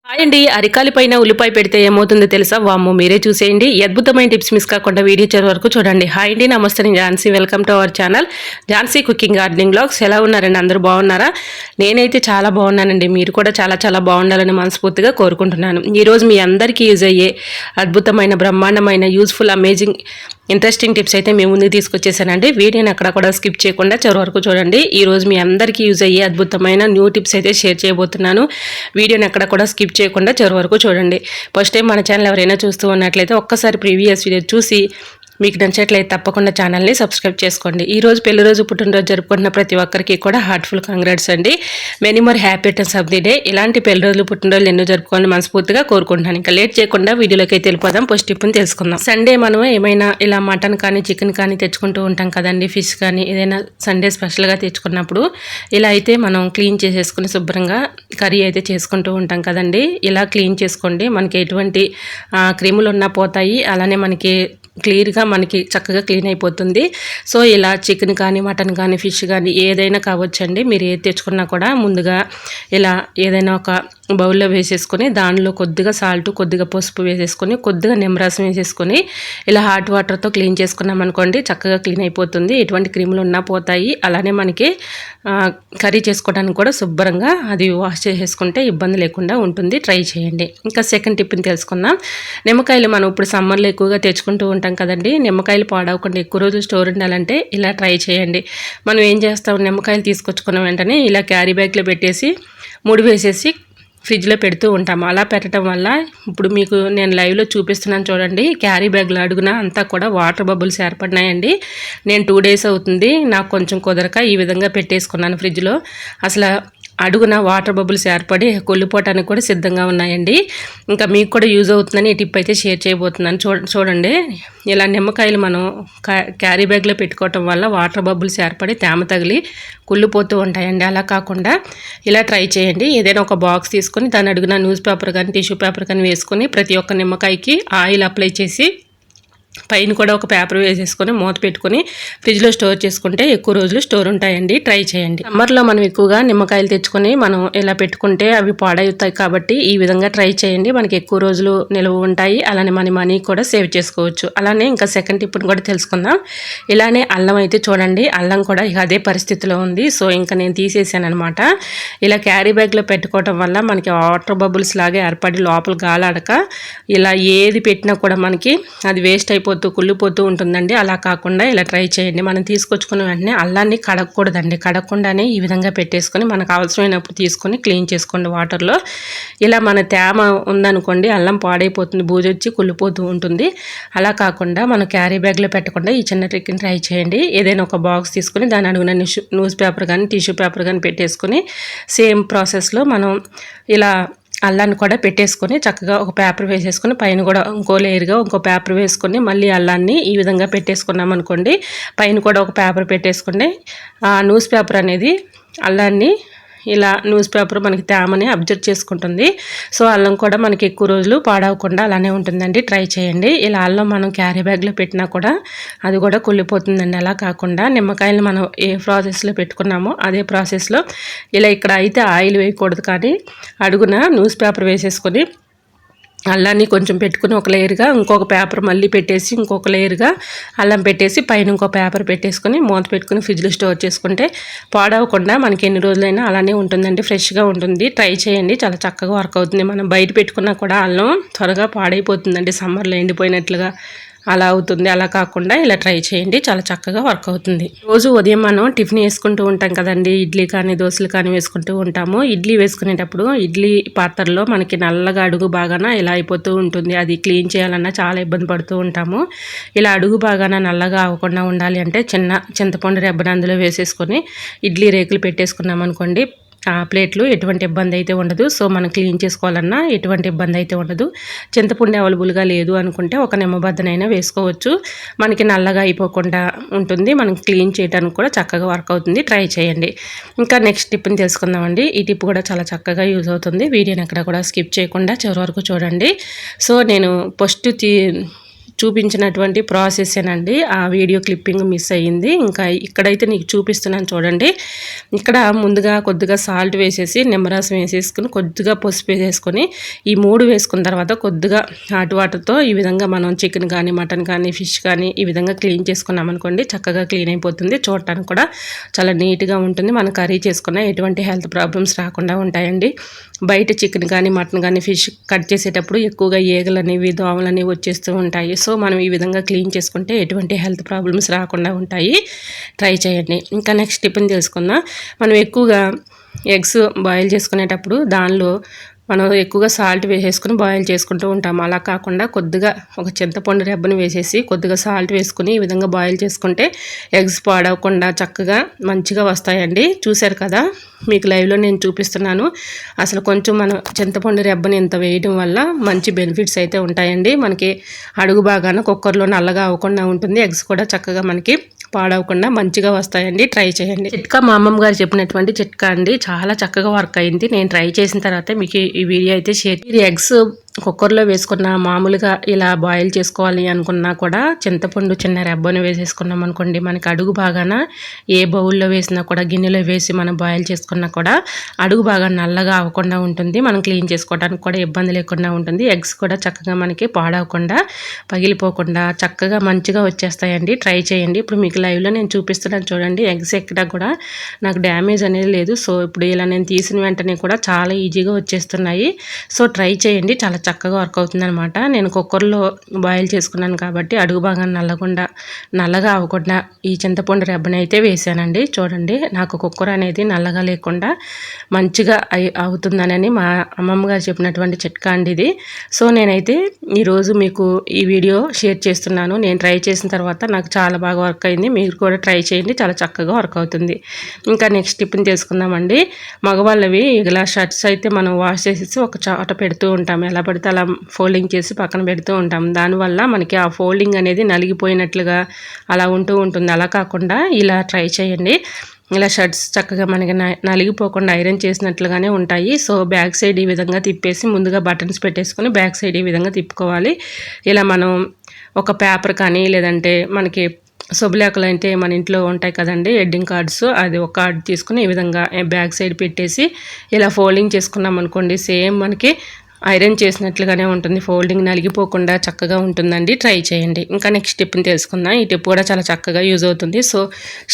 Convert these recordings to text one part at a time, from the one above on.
Hi అండి. అరికాలి పైన ఉల్లిపాయ పెడితే ఏమవుతుందో తెలుసా? వామ్మో! మీరే చూసేయండి. ఈ అద్భుతమైన టిప్స్ మిస్ కాకుండా వీడియో చివరి వరకు చూడండి. హాయ్ అండి. నమస్తే. నేను Jhansi. Welcome to our channel Jhansi cooking gardening vlogs. ఎలా ఉన్నారండి? అందరూ బాగున్నారా? నేనైతే చాలా బాగున్నానండి. మీరు కూడా చాలా చాలా బాగుండాలని మనస్ఫూర్తిగా కోరుకుంటున్నాను. ఈరోజు మీ అందరికీ యూజ్ అయ్యే అద్భుతమైన, బ్రహ్మాండమైన, యూజ్ఫుల్, అమేజింగ్, ఇంట్రెస్టింగ్ టిప్స్ అయితే మేము ముందుకు తీసుకొచ్చేసానండి. వీడియోని అక్కడ కూడా స్కిప్ చేయకుండా చివరి వరకు చూడండి. ఈరోజు మీ అందరికీ యూజ్ అయ్యే అద్భుతమైన న్యూ టిప్స్ అయితే షేర్ చేయబోతున్నాను. వీడియోని అక్కడ కూడా స్కిప్ చేయకుండా చివరి వరకు చూడండి. ఫస్ట్ టైం మన ఛానల్ ఎవరైనా చూస్తూ ఉన్నట్లయితే ఒక్కసారి ప్రీవియస్ వీడియో చూసి మీకు నచ్చట్లయితే తప్పకుండా ఛానల్ని సబ్స్క్రైబ్ చేసుకోండి. ఈరోజు పెళ్లి రోజు, పుట్టినరోజు జరుపుకుంటున్న ప్రతి ఒక్కరికి కూడా హార్ట్ఫుల్ కంగ్రాట్స్ అండి. Many more happy returns of the day. ఇలాంటి పెళ్లి రోజులు, పుట్టినరోజులు ఎన్నో జరుపుకోవాలని మనస్ఫూర్తిగా కోరుకుంటున్నాను. ఇంకా లేట్ చేయకుండా వీడియోలోకి అయితే వెళ్ళిపోదాం. ఫస్ట్ టిప్ని తెలుసుకుందాం. సండే మనం ఏమైనా ఇలా మటన్ కానీ, చికెన్ కానీ తెచ్చుకుంటూ ఉంటాం కదండి. ఫిష్ కానీ ఏదైనా సండే స్పెషల్గా తెచ్చుకున్నప్పుడు ఇలా అయితే మనం క్లీన్ చేసేసుకుని శుభ్రంగా కర్రీ అయితే చేసుకుంటూ ఉంటాం కదండి. ఇలా క్లీన్ చేసుకోండి. మనకి ఎటువంటి క్రిములు ఉన్నా పోతాయి. అలానే మనకి క్లియర్గా మనకి చక్కగా క్లీన్ అయిపోతుంది. సో ఇలా చికెన్ కానీ, మటన్ కానీ, ఫిష్ కానీ ఏదైనా కావచ్చండి. మీరు ఏది తెచ్చుకున్నా కూడా ముందుగా ఇలా ఏదైనా ఒక బౌల్లో వేసేసుకొని దానిలో కొద్దిగా సాల్ట్, కొద్దిగా పసుపు వేసేసుకొని, కొద్దిగా నిమ్మరసం వేసేసుకొని ఇలా హాట్ వాటర్తో క్లీన్ చేసుకున్నాం అనుకోండి, చక్కగా క్లీన్ అయిపోతుంది. ఎటువంటి క్రిములు ఉన్నా పోతాయి. అలానే మనకి కర్రీ చేసుకోవడానికి కూడా శుభ్రంగా అది వాష్ చేసేసుకుంటే ఇబ్బంది లేకుండా ఉంటుంది. ట్రై చేయండి. ఇంకా సెకండ్ టిప్ని తెలుసుకుందాం. నిమ్మకాయలు మనం ఇప్పుడు సమ్మర్లో ఎక్కువగా తెచ్చుకుంటూ ఉంటాం కదండి. నిమ్మకాయలు పాడవకుండా ఎక్కువ రోజులు స్టోర్ ఉండాలంటే ఇలా ట్రై చేయండి. మనం ఏం చేస్తాం, నిమ్మకాయలు తీసుకొచ్చుకున్న వెంటనే ఇలా క్యారీ బ్యాగ్లో పెట్టేసి ముడి వేసేసి ఫ్రిడ్జ్లో పెడుతూ ఉంటాము. అలా పెట్టడం వల్ల ఇప్పుడు మీకు నేను లైవ్లో చూపిస్తున్నాను చూడండి. క్యారీ బ్యాగ్లో అడుగున అంతా కూడా వాటర్ బబుల్స్ ఏర్పడినాయండి. నేను 2 days అవుతుంది. నాకు కొంచెం కుదరక ఈ విధంగా పెట్టేసుకున్నాను ఫ్రిడ్జ్లో. అసలు అడుగున వాటర్ బబుల్స్ ఏర్పడి కొల్లిపోవటానికి కూడా సిద్ధంగా ఉన్నాయండి. ఇంకా మీకు కూడా యూజ్ అవుతుందని ఈ టిప్ అయితే షేర్ చేయబోతున్నాను. చూడండి, ఇలా నిమ్మకాయలు మనం క్యారీ బ్యాగ్లో పెట్టుకోవటం వల్ల వాటర్ బబుల్స్ ఏర్పడి తేమ తగిలి కుళ్ళిపోతూ ఉంటాయండి. అలా కాకుండా ఇలా ట్రై చేయండి. ఏదైనా ఒక బాక్స్ తీసుకొని దాని అడుగున న్యూస్ పేపర్ కానీ, టిష్యూ పేపర్ కానీ వేసుకొని ప్రతి ఒక్క నిమ్మకాయకి ఆయిల్ అప్లై చేసి పైన కూడా ఒక పేపర్ వేసేసుకొని మూత పెట్టుకొని ఫ్రిడ్జ్లో స్టోర్ చేసుకుంటే ఎక్కువ రోజులు స్టోర్ ఉంటాయండి. ట్రై చేయండి. సమ్మర్లో మనం ఎక్కువగా నిమ్మకాయలు తెచ్చుకొని మనం ఇలా పెట్టుకుంటే అవి పాడవుతాయి కాబట్టి ఈ విధంగా ట్రై చేయండి. మనకి ఎక్కువ రోజులు నిల్వ ఉంటాయి. అలానే మన మనీ కూడా సేవ్ చేసుకోవచ్చు. అలానే ఇంకా సెకండ్ టిప్ని కూడా తెలుసుకుందాం. ఇలానే అల్లం అయితే చూడండి, అల్లం కూడా ఇక అదే పరిస్థితిలో ఉంది. సో ఇంకా నేను తీసేసాను అనమాట. ఇలా క్యారీ బ్యాగ్లో పెట్టుకోవడం వల్ల మనకి వాటర్ బబుల్స్ లాగా ఏర్పడి లోపల గాలాడక ఇలా ఏది పెట్టినా కూడా మనకి అది వేస్ట్ అయిపోతుంది, కుళ్ళిపోతూ ఉంటుందండి. అలా కాకుండా ఇలా ట్రై చేయండి. మనం తీసుకొచ్చుకున్న వెంటనే అల్లాన్ని కడగకూడదండి. కడగకుండానే ఈ విధంగా పెట్టేసుకొని మనకు అవసరమైనప్పుడు తీసుకొని క్లీన్ చేసుకోండి వాటర్లో. ఇలా మన తేమ ఉందనుకోండి, అల్లం పాడైపోతుంది, బూజొచ్చి కుళ్ళిపోతూ ఉంటుంది. అలా కాకుండా మనం క్యారీ బ్యాగ్లో పెట్టకుండా ఈ చిన్న ట్రిక్ని ట్రై చేయండి. ఏదైనా ఒక బాక్స్ తీసుకొని దాని అడుగున న్యూస్ పేపర్ కానీ, టిష్యూ పేపర్ కానీ పెట్టేసుకొని సేమ్ ప్రాసెస్లో మనం ఇలా అల్లాన్ని కూడా పెట్టేసుకొని చక్కగా ఒక పేపర్ వేసేసుకొని పైన కూడా ఇంకో లేయర్గా ఇంకో పేపర్ వేసుకొని మళ్ళీ అల్లాన్ని ఈ విధంగా పెట్టేసుకున్నాం అనుకోండి. పైన కూడా ఒక పేపర్ పెట్టేసుకుంటే ఆ న్యూస్ పేపర్ అనేది అల్లాన్ని ఇలా న్యూస్ పేపర్ మనకి తేమని అబ్జర్వ్ చేసుకుంటుంది. సో అల్లం కూడా మనకి ఎక్కువ రోజులు పాడవకుండా అలానే ఉంటుందండి. ట్రై చేయండి. ఇలా అల్లం మనం క్యారీ బ్యాగ్లో పెట్టినా కూడా అది కూడా కుళ్ళిపోతుందండి. అలా కాకుండా నిమ్మకాయలు మనం ఏ ప్రాసెస్లో పెట్టుకున్నామో అదే ప్రాసెస్లో ఇలా ఇక్కడ అయితే ఆయిల్ వేయకూడదు, కానీ అడుగున న్యూస్ పేపర్ వేసేసుకొని అల్లాన్ని కొంచెం పెట్టుకుని ఒక లేయర్గా ఇంకొక పేపర్ మళ్ళీ పెట్టేసి ఇంకొక లేయర్గా అల్లం పెట్టేసి పైన ఇంకో పేపర్ పెట్టేసుకొని మూత పెట్టుకుని ఫ్రిడ్జ్లో స్టోర్ చేసుకుంటే పాడవకుండా మనకి ఎన్ని రోజులైనా అలానే ఉంటుందండి. ఫ్రెష్గా ఉంటుంది. ట్రై చేయండి. చాలా చక్కగా వర్క్ అవుతుంది. మనం బయట పెట్టుకున్నా కూడా అల్లం త్వరగా పాడైపోతుందండి. సమ్మర్లో ఎండిపోయినట్లుగా అలా అవుతుంది. అలా కాకుండా ఇలా ట్రై చేయండి. చాలా చక్కగా వర్క్ అవుతుంది. రోజు ఉదయం మనం టిఫిన్ వేసుకుంటూ ఉంటాం కదండి. ఇడ్లీ కానీ, దోశలు కానీ వేసుకుంటూ ఉంటాము. ఇడ్లీ వేసుకునేటప్పుడు ఇడ్లీ పాత్రలో మనకి నల్లగా అడుగు బాగాన ఇలా అయిపోతూ ఉంటుంది. అది క్లీన్ చేయాలన్నా చాలా ఇబ్బంది పడుతూ ఉంటాము. ఇలా అడుగు బాగాన నల్లగా అవ్వకుండా ఉండాలి అంటే చింతపండు రెబ్బను అందులో వేసేసుకొని ఇడ్లీ రేకులు పెట్టేసుకున్నాం అనుకోండి, ప్లేట్లు ఎటువంటి ఇబ్బంది అయితే ఉండదు. సో మనం క్లీన్ చేసుకోవాలన్నా ఎటువంటి ఇబ్బంది అయితే ఉండదు. చింతపండు అవైలబుల్గా లేదు అనుకుంటే ఒక నిమ్మబద్దనైనా వేసుకోవచ్చు. మనకి నల్లగా అయిపోకుండా ఉంటుంది. మనం క్లీన్ చేయడానికి కూడా చక్కగా వర్క్ అవుతుంది. ట్రై చేయండి. ఇంకా నెక్స్ట్ టిప్ని తెలుసుకుందామండి. ఈ టిప్ కూడా చాలా చక్కగా యూజ్ అవుతుంది. వీడియోని ఎక్కడ కూడా స్కిప్ చేయకుండా చివరి వరకు చూడండి. సో నేను ఫస్ట్ చూపించినటువంటి ప్రాసెసేనండి. ఆ వీడియో క్లిప్పింగ్ మిస్ అయ్యింది. ఇంకా ఇక్కడైతే నీకు చూపిస్తున్నాను చూడండి. ఇక్కడ ముందుగా కొద్దిగా సాల్ట్ వేసేసి నిమ్మరసం వేసేసుకుని కొద్దిగా పసుపు వేసేసుకొని ఈ 3 వేసుకున్న తర్వాత కొద్దిగా హాట్ వాటర్తో ఈ విధంగా మనం చికెన్ కానీ మటన్ కానీ ఫిష్ కానీ ఈ విధంగా క్లీన్ చేసుకున్నాం అనుకోండి, చక్కగా క్లీన్ అయిపోతుంది. చూడటానికి కూడా చాలా నీట్గా ఉంటుంది. మనం కర్రీ చేసుకున్న ఎటువంటి హెల్త్ ప్రాబ్లమ్స్ రాకుండా ఉంటాయండి. బయట చికెన్ కానీ మటన్ కానీ ఫిష్ కట్ చేసేటప్పుడు ఎక్కువగా ఈగలు అనేవి దోమలు అనేవి వచ్చేస్తూ ఉంటాయి. సో మనం ఈ విధంగా క్లీన్ చేసుకుంటే ఎటువంటి హెల్త్ ప్రాబ్లమ్స్ రాకుండా ఉంటాయి. ట్రై చేయండి. ఇంకా నెక్స్ట్ టిఫిన్ తెలుసుకుందాం. మనం ఎక్కువగా ఎగ్స్ బాయిల్ చేసుకునేటప్పుడు దానిలో మనం ఎక్కువగా సాల్ట్ వేసేసుకుని బాయిల్ చేసుకుంటూ ఉంటాము. అలా కాకుండా కొద్దిగా ఒక చింతపండు రెబ్బను వేసేసి కొద్దిగా సాల్ట్ వేసుకుని ఈ విధంగా బాయిల్ చేసుకుంటే ఎగ్స్ పాడవకుండా చక్కగా మంచిగా వస్తాయండి. చూశారు కదా, మీకు లైవ్లో నేను చూపిస్తున్నాను. అసలు కొంచెం మనం చింతపండు రెబ్బని ఇంత వేయడం వల్ల మంచి బెనిఫిట్స్ అయితే ఉంటాయండి. మనకి అడుగు భాగాన కుక్కర్లో నల్లగా అవ్వకుండా ఉంటుంది. ఎగ్స్ కూడా చక్కగా మనకి పాడవకుండా మంచిగా వస్తాయండి. ట్రై చేయండి. చిట్కా మా అమ్మమ్మ గారు చెప్పినటువంటి చిట్కా అండి. చాలా చక్కగా వర్క్ అయింది. నేను ట్రై చేసిన తర్వాత మీకు ఈ వీడియో అయితే షేర్. ఎగ్స్ కుక్కర్లో వేసుకున్న మామూలుగా ఇలా బాయిల్ చేసుకోవాలి అనుకున్నా కూడా చింతపండు చిన్న రెబ్బను వేసేసుకున్నాం అనుకోండి, మనకి అడుగు బాగాన ఏ బౌల్లో వేసినా కూడా గిన్నెలో వేసి మనం బాయిల్ చేసుకున్నా కూడా అడుగు బాగా నల్లగా అవ్వకుండా ఉంటుంది. మనం క్లీన్ చేసుకోవడానికి కూడా ఇబ్బంది లేకుండా ఉంటుంది. ఎగ్స్ కూడా చక్కగా మనకి పాడవకుండా పగిలిపోకుండా చక్కగా మంచిగా వచ్చేస్తాయండి. ట్రై చేయండి. ఇప్పుడు మీకు లైవ్లో నేను చూపిస్తున్నాను చూడండి. ఎగ్స్ ఎక్కడ కూడా నాకు డ్యామేజ్ అనేది లేదు. సో ఇప్పుడు ఇలా నేను తీసిన వెంటనే కూడా చాలా ఈజీగా వచ్చేస్తున్నాయి. సో ట్రై చేయండి. చాలా చక్కగా వర్క్ అవుతుందనమాట. నేను కుక్కర్లో బాయిల్ చేసుకున్నాను కాబట్టి అడుగు బాగా నల్లగా అవ్వకుండా ఈ చింతపండు రెబ్బని అయితే వేసానండి. చూడండి, నాకు కుక్కర్ అనేది నల్లగా లేకుండా మంచిగా అవుతుందనని మా అమ్మమ్మ గారు చెప్పినటువంటి చిట్కా అండి ఇది. సో నేనైతే ఈరోజు మీకు ఈ వీడియో షేర్ చేస్తున్నాను. నేను ట్రై చేసిన తర్వాత నాకు చాలా బాగా వర్క్ అయింది. మీరు కూడా ట్రై చేయండి. చాలా చక్కగా వర్క్ అవుతుంది. ఇంకా నెక్స్ట్ టిఫిన్ చేసుకుందామండి. మగవాళ్ళవి ఇలా షర్ట్స్ అయితే మనం వాష్ చేసేసి ఒక చాట పెడుతూ ఉంటాం. ఎలా పడితే అలా ఫోల్డింగ్ చేసి పక్కన పెడుతూ ఉంటాం. దానివల్ల మనకి ఆ ఫోల్డింగ్ అనేది నలిగిపోయినట్లుగా అలా ఉంటూ ఉంటుంది. అలా కాకుండా ఇలా ట్రై చేయండి. ఇలా షర్ట్స్ చక్కగా మనకి నలిగిపోకుండా ఐరన్ చేసినట్లుగానే ఉంటాయి. సో బ్యాక్ సైడ్ ఈ విధంగా తిప్పేసి ముందుగా బటన్స్ పెట్టేసుకొని బ్యాక్ సైడ్ ఈ విధంగా తిప్పుకోవాలి. ఇలా మనం ఒక పేపర్ కానీ లేదంటే మనకి శుభలేఖలు అంటే మన ఇంట్లో ఉంటాయి కదండి, వెడ్డింగ్ కార్డ్స్, అది ఒక కార్డ్ తీసుకుని ఈ విధంగా బ్యాక్ సైడ్ పెట్టేసి ఇలా ఫోల్డింగ్ చేసుకున్నాం అనుకోండి, సేమ్ మనకి ఐరన్ చేసినట్లుగానే ఉంటుంది. ఫోల్డింగ్ నలిగిపోకుండా చక్కగా ఉంటుందండి. ట్రై చేయండి. ఇంకా నెక్స్ట్ టిప్ని తెలుసుకుందాం. ఈ టిప్ కూడా చాలా చక్కగా యూజ్ అవుతుంది. సో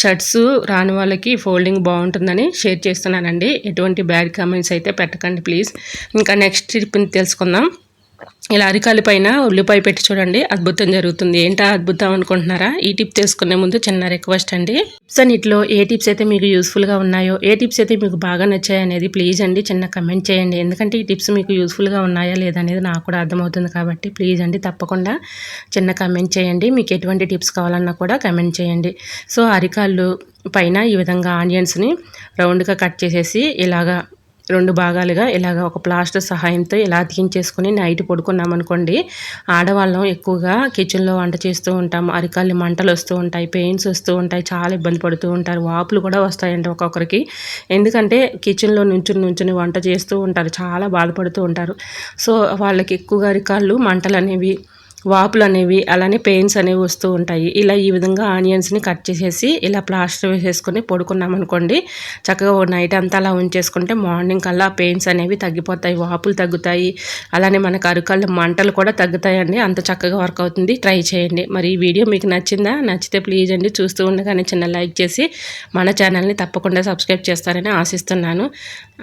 షర్ట్స్ రాని వాళ్ళకి ఫోల్డింగ్ బాగుంటుందని షేర్ చేస్తున్నానండి. ఎటువంటి బ్యాడ్ కామెంట్స్ అయితే పెట్టకండి ప్లీజ్. ఇంకా నెక్స్ట్ టిప్ని తెలుసుకుందాం. ఇలా అరికాలి పైన ఉల్లిపాయ పెట్టి చూడండి, అద్భుతం జరుగుతుంది. ఏంటా అద్భుతం అనుకుంటున్నారా? ఈ టిప్ తెలుసుకునే ముందు చిన్న రిక్వెస్ట్ అండి. టిప్స్ అన్నిట్లో ఏ టిప్స్ అయితే మీకు యూస్ఫుల్గా ఉన్నాయో, ఏ టిప్స్ అయితే మీకు బాగా నచ్చాయి అనేది ప్లీజ్ అండి చిన్న కమెంట్ చేయండి. ఎందుకంటే ఈ టిప్స్ మీకు యూస్ఫుల్గా ఉన్నాయా లేదా అనేది నాకు కూడా అర్థమవుతుంది కాబట్టి ప్లీజ్ అండి తప్పకుండా చిన్న కమెంట్ చేయండి. మీకు ఎటువంటి టిప్స్ కావాలన్నా కూడా కమెంట్ చేయండి. సో అరికాళ్ళు పైన ఈ విధంగా ఆనియన్స్ని రౌండ్గా కట్ చేసేసి ఇలాగా 2 భాగాలుగా ఇలాగ ఒక ప్లాస్టర్ సహాయంతో ఇలా అతికించేసుకుని నైట్ పడుకున్నాం అనుకోండి, ఆడవాళ్ళం ఎక్కువగా కిచెన్లో వంట చేస్తూ ఉంటాము. అరికాళ్ళు మంటలు వస్తూ ఉంటాయి, పెయిన్స్ వస్తూ ఉంటాయి, చాలా ఇబ్బంది పడుతూ ఉంటారు. వాపులు కూడా వస్తాయండి ఒక్కొక్కరికి. ఎందుకంటే కిచెన్లో నుంచుని వంట చేస్తూ ఉంటారు, చాలా బాధపడుతూ ఉంటారు. సో వాళ్ళకి ఎక్కువగా అరికాళ్ళు మంటలు అనేవి, వాపులు అనేవి, అలానే పెయిన్స్ అనేవి వస్తూ ఉంటాయి. ఇలా ఈ విధంగా ఆనియన్స్ని కట్ చేసేసి ఇలా ప్లాస్టర్ వేసేసుకొని పడుకున్నాం అనుకోండి, చక్కగా ఓ నైట్ అంతా అలా ఉంచేసుకుంటే మార్నింగ్ కల్లా పెయిన్స్ అనేవి తగ్గిపోతాయి, వాపులు తగ్గుతాయి, అలానే మనకు అరికాళ్ళ మంటలు కూడా తగ్గుతాయండి. అంత చక్కగా వర్క్ అవుతుంది. ట్రై చేయండి. మరి ఈ వీడియో మీకు నచ్చిందా? నచ్చితే ప్లీజ్ అండి చూస్తూ ఉండగానే చిన్న లైక్ చేసి మన ఛానల్ని తప్పకుండా సబ్స్క్రైబ్ చేస్తారని ఆశిస్తున్నాను.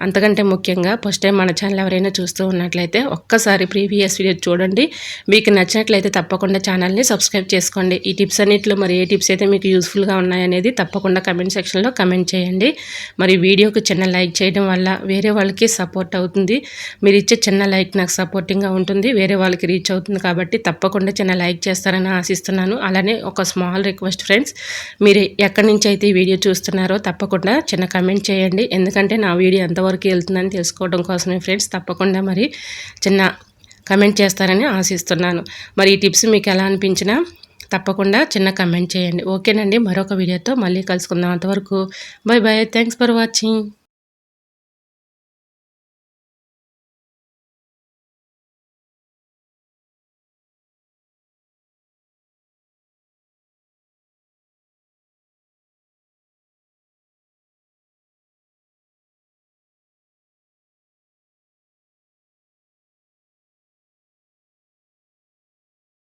అంతకంటే ముఖ్యంగా ఫస్ట్ టైం మన ఛానల్ ఎవరైనా చూస్తూ ఉన్నట్లయితే ఒక్కసారి ప్రీవియస్ వీడియో చూడండి. మీకు నచ్చినట్లయితే తప్పకుండా ఛానల్ని సబ్స్క్రైబ్ చేసుకోండి. ఈ టిప్స్ అన్నింటిలో మరి ఏ టిప్స్ అయితే మీకు యూస్ఫుల్గా ఉన్నాయనేది తప్పకుండా కమెంట్ సెక్షన్లో కమెంట్ చేయండి. మరి వీడియోకి చిన్న లైక్ చేయడం వల్ల వేరే వాళ్ళకి సపోర్ట్ అవుతుంది. మీరు ఇచ్చే చిన్న లైక్ నాకు సపోర్టింగ్గా ఉంటుంది, వేరే వాళ్ళకి రీచ్ అవుతుంది. కాబట్టి తప్పకుండా చిన్న లైక్ చేస్తారని ఆశిస్తున్నాను. అలానే ఒక స్మాల్ రిక్వెస్ట్ ఫ్రెండ్స్, మీరు ఎక్కడి నుంచి అయితే ఈ వీడియో చూస్తున్నారో తప్పకుండా చిన్న కమెంట్ చేయండి. ఎందుకంటే నా వీడియో ఎంతవరకు వెళ్తుందని తెలుసుకోవడం కోసమే ఫ్రెండ్స్. తప్పకుండా మరి చిన్న కమెంట్ చేస్తారని ఆశిస్తున్నాను. మరి ఈ టిప్స్ మీకు ఎలా అనిపించినా తప్పకుండా చిన్న కమెంట్ చేయండి. ఓకేనండి, మరొక వీడియోతో మళ్ళీ కలుసుకుందాం. అంతవరకు by by. Thanks for watching.